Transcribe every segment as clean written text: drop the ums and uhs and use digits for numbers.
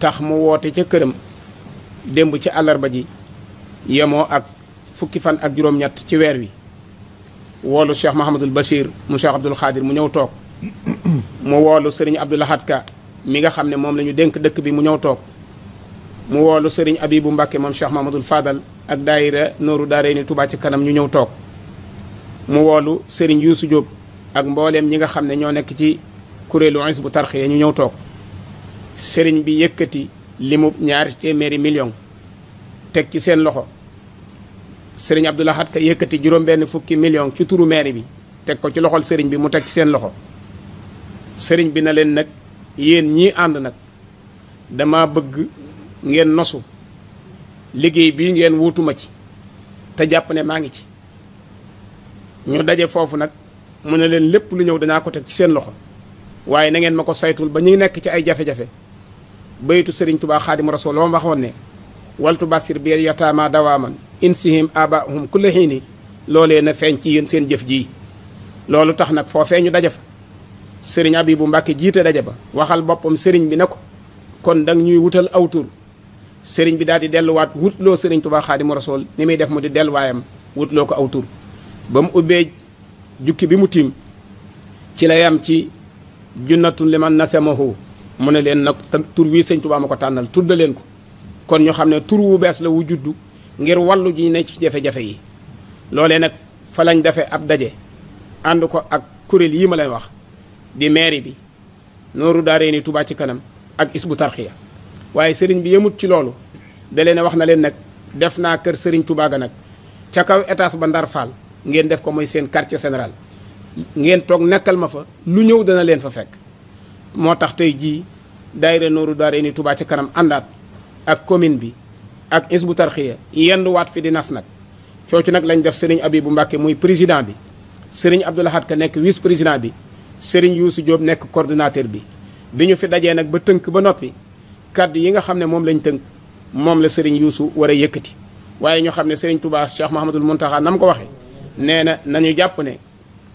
tax mu woote ca këram démb ci àllarba ji yemoo ak fukki fan ak juróom-ñett ci weer wi woolu Cheikh Mahamadul Bachir mu Cheikh Abdoul Khadir mu ñëw toog mu woolu sëriñ Abdou Lahad Ka mi nga xam ne moom la ñu dénk dëkk bi mu ñëw toog mu woolu sëriñ Abibu Mbàkke moom Cheikh Mahamadul Fadal ak daayira Nooru Daarayni Touba ci kanam ñu ñëw toog mu woolu sëriñ Youssou Diop ak mbooleem ñi nga xam ne ñoo nekk ci kuréelu Hizbut Tarqiyyah ñu ñëw toog sëriñ bi yëkkati limu 200 millions teg ci seen loxo sëriñ Abdou Lahad Ka yëkkati juróom-benn fukki millions ci turu maire bi teg ko ci loxol sëriñ bi mu teg ci seen loxo sëriñ bi na leen nag yéen ñii ànd nag dama bëgg ngeen nosu liggéey bii ngeen wuutuma ci te jàpp ne maa ngi ci ñu daje foofu nag mu ne leen lépp lu ñëw danaa ko teg ci seen loxo waaye na ngeen ma ko saytul ba ñu nekk ci ay jafe-jafe baytu sëriñ Tuubaa Xaadimu Rasuul la ma waxoon ne waltu basir bi yataama dawaaman insihim abaahum kulla xiini loolee na feeñ ci yéen seen jëf jii loolu tax nag foofee ñu daje fa sëriñ Abibu Mbàkke jiite daje ba waxal boppam sëriñ bi ne ko kon dang ñuy wutal aw tur sëriñ bi daal di delluwaat wutloo sëriñ Tuubaa Xaadimu Rasuul ni muy def mu di delluwaayam wutloo ko aw tur ba mu ubbee jukki bi mu tiim ci la yam ci junnatun liman nasamahu mu ne leen nag tur wii sëñ Tuubaa ma ko tànnal tudda leen ko kon ñu xam ne tur wu bees la wu juddu ngir wàllu ji ne ci jafe-jafe yi loolee nag fa lañ defee ab daje ànd ko ak kuréel yii ma leen wax di mairie bi Nooru Daarayni Touba ci kanam ak Hizbut Tarqiyyah waaye sëriñ bi yemut ci loolu da leen wax na leen nag def naa kër sëriñ Touba ga nag ca kaw étage ba Ndar Fall ngeen def ko mooy seen quartier général ngeen toog nekkal ma fa lu ñëw dana leen fa fekk moo tax tey jii daayira Nooru Daarayni Touba ci kanam àndaat ak commune bi ak Hizbut Tarqiyyah yenduwaat fi di nas nag coocu nag lañ def sëriñ Abibu Mbàkke muy président bi sëriñ Abdou Lahad Ka nekk vice président bi sëriñ Youssou Diop nekk coordonnateur bi bi ñu fi dajee nag ba tënk ba noppi kaddu yi nga xam ne moom lañ tënk moom la sëriñ Youssou war a yëkkati waaye ñu xam ne sëriñ Touba Cheikh Mahamadul Muntaxa nam ko waxee nee na nañu jàpp ne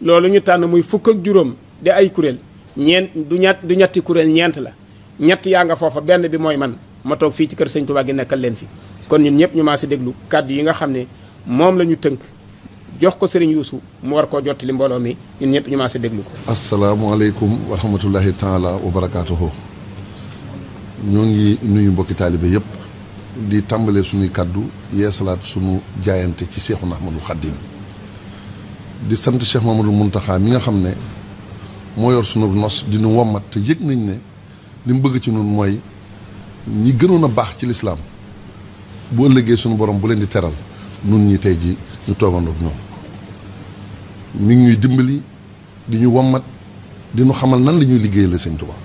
loolu ñu tànn muy fukk ak juróom di ay kuréel du ñetti kuréel ñeent la ñett yaa nga foofa benn bi mooy man ma toog fii ci kër sëñ Touba gi nekkal leen fi kon ñun ñëpp ñu maa si déglu kaddu yi nga xam ne moom la ñu tënk jox ko sëriñ Youssou mu war koo jottali mbooloo mi ñun ñëpp ñu maa si déglu ko. asalaamaaleykum wa rahmatullahi taala wa barakaatuhu. ñoo ngi nuyu mbokki taalibe yëpp di tàmbalee suñuy kaddu yeesalaat suñu jaayante ci Seexuna Ahmadul Xaddim di sant Cheikh Mamadou Muntaxa mi nga xam ne moo yor sunu nos di nu wommat te yëg nañ ne li mu bëgg ci nun mooy ñi gënoon a baax ci lislaam bu ëllëgee suñu borom bu leen di teral nun ñi tey ji ñu toogandoog ñoom mi ngi ñuy dimbali di ñu wommat di ñu xamal nan la ñuy liggéeyal la Sëñ Tuubaa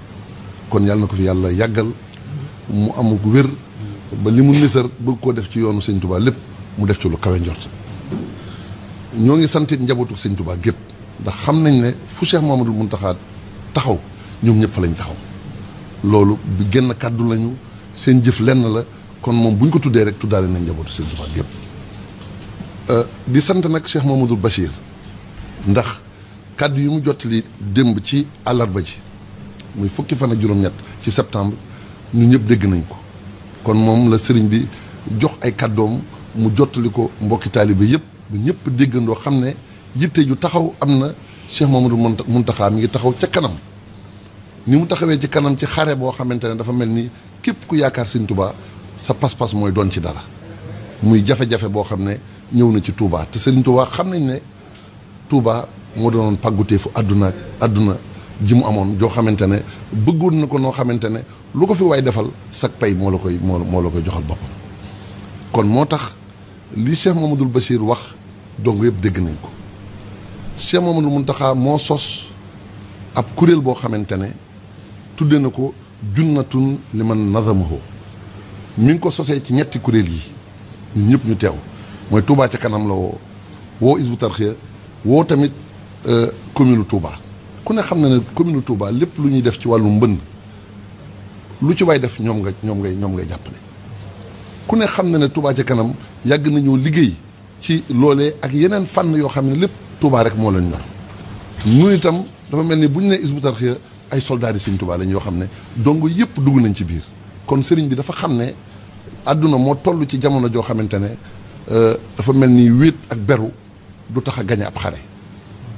kon yàlla na ko fi yàlla yàggal mu amul wér ba li mu nisar bëgg koo def ci yoonu Sëñ Tuubaa lépp mu def ci lu kawe njort ñoo ngi santit njabootu Sëñ Tuubaa gépp ndax xam nañ ne fu Cheikh Mamadou Muntaxa taxaw ñoom ñëpp fa lañ taxaw loolu bi genn kàddu lañu seen jëf lenn la kon moom bu ñu ko tuddee rek tuddaale nañ njabootu Sëñ Tuubaa gépp di sant nag Cheikh Mamadou Bachir ndax kàddu yi mu jottali démb ci àllarba ji muy fukki fan ak juróom-ñett ci septembre ñu ñëpp dégg nañ ko kon moom la sëriñ bi jox ay kàddoom mu jottali ko mbokki taalibe yëpp ba ñëpp déggandoo xam ne yitte ju taxaw am na Cheikh Mamadou Muntaxa mi ngi taxaw ca kanam ni mu taxawee ci kanam ci xare boo xamante ne dafa mel ni képp ku yaakaar Sëñ Tuubaa sa pas-pas mooy doon ci dara muy jafe-jafe boo xam ne ñëw na ci Touba te Sëriñ Tuubaa xam nañ ne Touba moo doonoon pàgguteefu àdduna ji mu amoon joo xamante ne bëggoon na ko noo xamante ne lu ko fi waay defal sag pay moo la koy joxal boppam kon moo tax li Cheikh Mamadou Bachir wax dong yëpp dégg nañ ko Cheikh Mamadou Muntaxa moo sos ab kuréel boo xamante ne tudde na ko junnatun liman nazamahu mi ngi ko sosee ci ñetti kuréel yi ñun ñëpp ñu teew mooy Touba ca kanam la woo Hizbut Tarqiyyah woo tamit commune Touba ku ne xam na ne commune Touba lépp lu ñuy def ci wàllu mbënn lu ci waay def ñoom ngay jàppale ku ne xam na ne Touba ca kanam yàgg nañoo liggéey ci loolee ak yeneen fànn yoo xam ne lépp Touba rek moo leen ñor ñun itam dafa mel ni bu ñu nee Hizbut Tarqiyyah ay soldats yi Sëñ Touba lañ yoo xam ne dong yëpp dugg nañ ci biir kon sëriñ bi dafa xam ne àdduna moo toll ci jamono joo xamante ne dafa mel ni wéet ak beru du tax a gañe ab xare.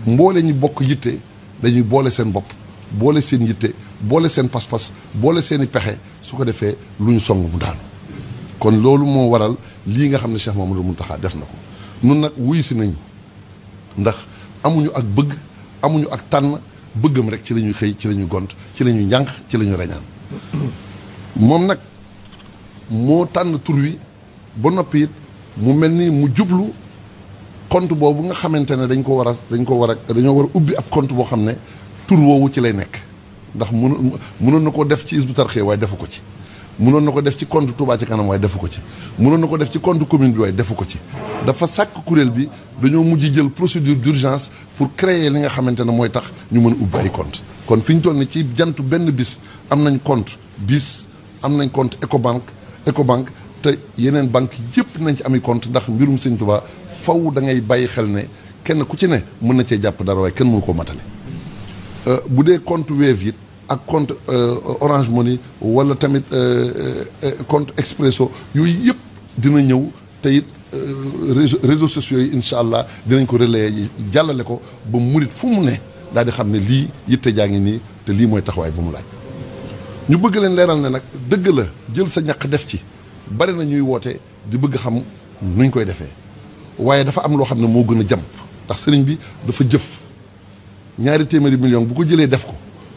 mboole ñi bokk yitte dañuy boole seen bopp boole seen yitte boole seen pas-pas boole seen i pexe su ko defee lu ñu song mu daanu kon loolu moo waral lii nga xam ne Cheikh Mouhamadoul Mountakha def na ko nun nag wuyu si nañu ndax amuñu ak bëgg amuñu ak tànn bëggam rek ci la ñuy xëy ci la ñuy gont ci la ñuy njànq ci la ñuy reñaan moom nag moo tànn tur wi ba noppi it mu mel ni mu jublu compte boobu nga xamante ne dañoo war a ubbi ab compte boo xam ne tur woowu ci lay nekk ndax mënoon na ko def ci Hizbut Tarqiyyah waaye defu ko ci mënoon na ko def ci compte Touba ci kanam waaye defu ko ci mënoon na ko def ci compte commune bi waaye defu ko ci dafa sàkk kuréel bi dañoo mujj jël procédure d'urgence pour créer li nga xamante ne mooy tax ñu mën a ubbi ay compte kon fi ñu toll ni ci jantu benn bis am nañ compte BIS am nañ compte Ecobank te yeneen banque yëpp nañ ci ami compte ndax mbirum Sëñ Touba faw da ngay bàyyi xel ne kenn ku ci ne mën na cee jàpp dara waaye kenn mënu koo matale bu dee compte Wave it ak compte Orange Money wala tamit compte Expresso yooyu yëpp dina ñëw te it réseaux sociaux yi incha allah dinañ ko relayer jàllale ko ba murit fu mu ne daal di xam ne lii yitte jaa ngi nii te lii mooy taxawaay bu mu laaj. ñu bëgg leen leeral ne nag dëgg la jël sa ñaq def ci bari na ñuy woote di bëgg xam nuñ koy defee waaye dafa am loo xam ne moo gën a jàmp ndax sëriñ bi dafa jëf 200 millions bu ko jëlee def ko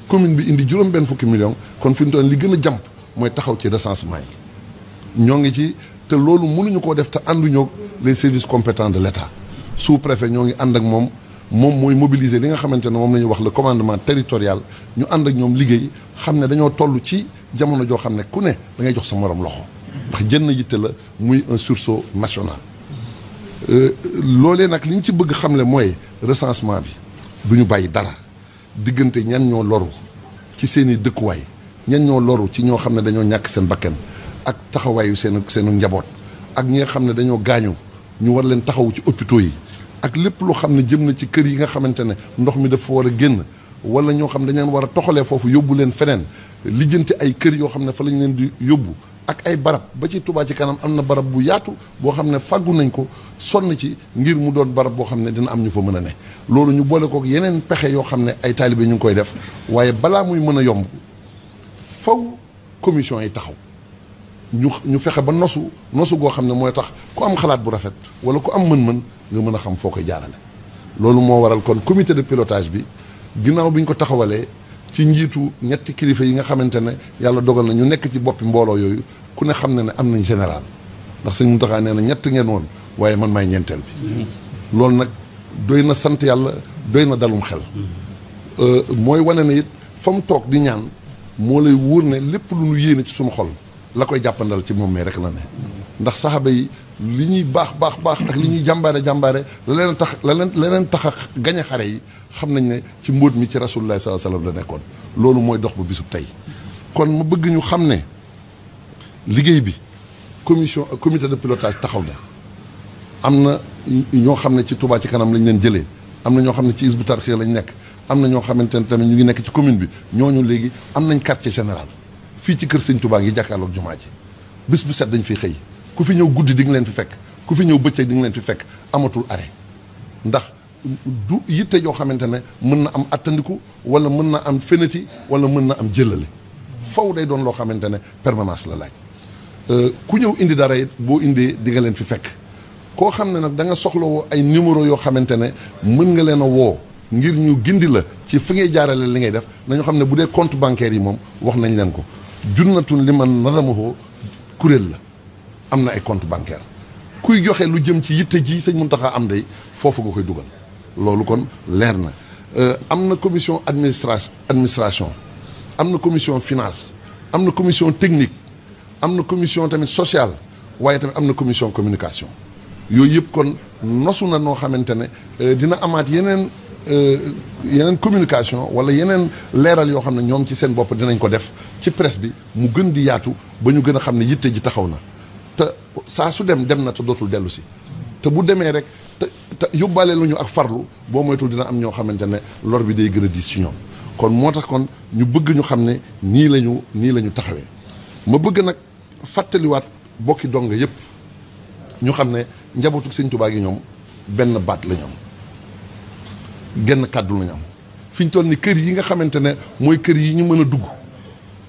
commune bi indi juróom-benn fukki millions kon fi mu toll li gën a jàmp mooy taxaw ci recensement yi ñoo ngi ci te loolu mënuñu koo def te ànduñoo les services compétents de l'État sous-préfet ñoo ngi ànd ak moom mooy mobiliser li nga xamante ne moom la ñuy wax le commandement territorial ñu ànd ak ñoom liggéey xam ne dañoo toll ci jamono joo xam ne ku ne da ngay jox sa morom loxo ndax jënn yitte la muy un sursaut national loolee nag li ñu ci bëgg xamle mooy recensement bi du ñu bàyyi dara diggante ñan ñoo loru ci seen i dëkkuwaay ñan ñoo loru ci ñoo xam ne dañoo ñàkk seen bakkan ak taxawaayu seenu njaboot ak ñi nga xam ne dañoo gaañu ñu war leen taxawu ci hôpitaux yi ak lépp loo xam ne jëm na ci kër yi nga xamante ne ndox mi dafa war a génn wala ñoo xam ne dañ leen war a toxalee foofu yóbbu leen feneen lijjanti ay kër yoo xam ne fa lañ leen di yóbbu ak ay barab ba ci Touba ci kanam am na barab bu yaatu boo xam ne fàggu nañ ko sonn ci ngir mu doon barab boo xam ne dina am ñu fa mën a ne loolu ñu boole kook yeneen pexe yoo xam ne ay taalibe ñu ngi koy def waaye balaa muy mën a yomb faw commission yi taxaw ñu fexe ba nosu goo xam ne mooy tax ku am xalaat bu rafet wala ku am mën-mën nga mën a xam foo koy jaarale loolu moo waral kon comité de pilotage bi ginnaaw bi ñu ko taxawalee ci njiitu ñetti kilifa yi nga xamante ne yàlla dogal na ñu nekk ci boppi mbooloo yooyu ku ne xam ne ne am nañ général ndax sëñ Mountakha nee na ñett ngeen woon waaye man maay ñeenteel bi loolu nag doy na sant yàlla doy na dalum xel mooy wane ne it fa mu toog di ñaan moo lay wóor ne lépp lu ñu yéene ci suñu xol la koy jàppandal ci moom mais rek la ne ndax saxaaba yi li ñuy baax ak li ñuy jàmbaare la leen tax a gañe xare yi xam nañ ne ci mbóot mi ci rasulullah sallallahu alayhi wasallam la nekkoon loolu mooy dox ba bisub tey kon ma bëgg ñu xam ne liggéey bi comité de pilotage taxaw na am na ñoo xam ne ci Touba ci kanam lañ leen jëlee am na ñoo xam ne ci Hizbut Tarqiyyah lañ nekk am na ñoo xamante ne tamit ñu ngi nekk ci commune bi ñooñu léegi am nañ quartier général fii ci kër sëñ Touba ngi jàkkaarloog jumaa ji bis bu set dañ fiy xëy ku fi ñëw guddi di nga leen fi fekk ku fi ñëw bëccëg di nga leen fi fekk amatul arrêt ndax du yitte yoo xamante ne mën na am attandiku wala mën na am fenati wala mën na am jëlale faw day doon loo xamante ne permanence la laaj ku ñëw indi dara it boo indee di nga leen fi fekk koo xam ne nag da nga soxlawoo ay numéro yoo xamante ne mën nga leen a woo ngir ñu gindi la ci fi ngay jaarale li ngay def nañu xam ne bu dee compte bancaire yi moom wax nañ leen ko junnatun li man nazamahu kuréel la am na ay compte bancaire kuy joxe lu jëm ci yitte ji sëñ Mountakha am day foofu nga koy dugal loolu kon leer na am na commission administration am na commission finance am na commission technique am na commission tamit sociale waaye tamit am na commission communication yooyu yëpp kon nosu na noo xamante ne dina amaat yeneen communication wala yeneen leeral yoo xam ne ñoom ci seen bopp dinañ ko def ci presse bi mu gën di yaatu ba ñu gën a xam ne yitte ji taxaw na te saa su dem na te dootul dellu si te bu demee rek te yóbbaale lu ñu ak farlu boo moytul dina am ñoo xamante ne lor bi day gën a diis ci ñoom kon moo tax kon ñu bëgg ñu xam ne nii la ñu taxawee ma bëgg nag fàttaliwaat bokki donga yëpp ñu xam ne njabootu sëñ Tuubaa gi ñoom benn baat la ñu am genn kàddu la ñu am fi ñu toll ni kër yi nga xamante ne mooy kër yi ñu mën a dugg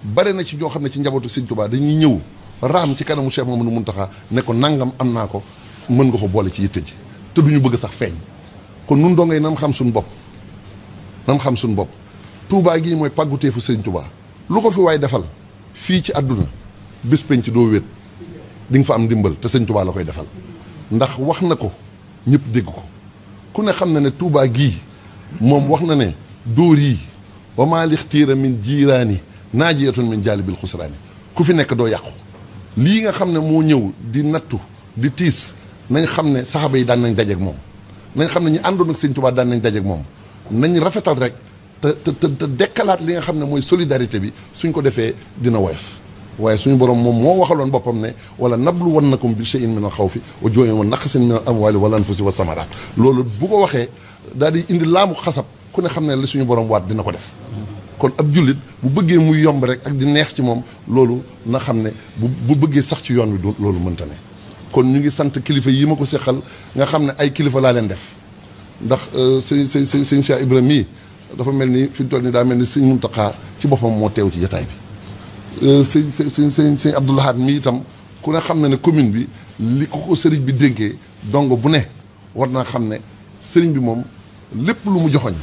bare na ci ñoo xam ne ci njabootu sëñ Tuubaa dañuy ñëw raam ci kanamu Cheikh Mamadou Mountakha ne ko nangam am naa ko mën nga ko boole ci yitte ji te duñu bëgg sax feeñ kon nun doo ngay nan xam suñu bopp Touba gii mooy pàgguteefu sëñ Touba lu ko fi waay defal fii ci àdduna bés penc doo wét di nga fa am ndimbal te sëñ Touba la koy defal ndax wax na ko ñëpp dégg ko ku ne xam na ne Touba gii moom wax na ne dóor yi wa maa lixtiira min jiiraani naajiyatun min jaalibil xusraani ku fi nekk doo yàqu lii nga xam ne moo ñëw di nattu di tiis nañ xam ne saxaaba yi daan nañ dajeek moom nañ xam ne ñi àndoon ak sëñ Touba daan nañ dajeek moom nañ rafetal rek te dekkalaat li nga xam ne mooy solidarité bi suñ ko defee dina woyof waaye suñu borom moom moo waxaloon boppam ne wala nablu wannakum bi shay'in min al xawfi wa juu'in wa naqsin min al amwali wal anfusi wa samaraat loolu bu ko waxee daal di indi laamu xasab ku ne xam ne li suñu borom waat dina ko def kon ab jullit bu bëggee muy yomb rek ak di neex ci moom loolu na xam ne bu bëggee sax ci yoon wi du loolu mënta ne kon ñu ngi sant kilifa yi ma ko seqal nga xam ne ay kilifa laa leen def ndax sëñ Cheikh Ibrahima mii dafa mel ni fi mu toll nii daa mel ni sëñ Mountakha ci boppam moo teew ci jataay bi sëñ Abdou Lahad mii itam ku ne xam na ne commune bi li ko sëriñ bi dénkee dong bu ne war naa xam ne sëriñ bi moom lépp lu mu joxoñ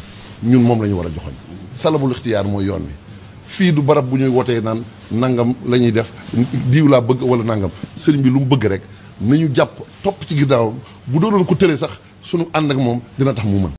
ñun moom la ñu war a joxoñ salabul ixtiyaar mooy yoon wi fii du barab bu ñuy wotee naan nangam la ñuy def diw laa bëgg wala nangam sëriñ bi lu mu bëgg rek nañu jàpp topp ci ginnaawam bu doonoon ko tëlee sax sunu ànd ak moom dina tax mu mën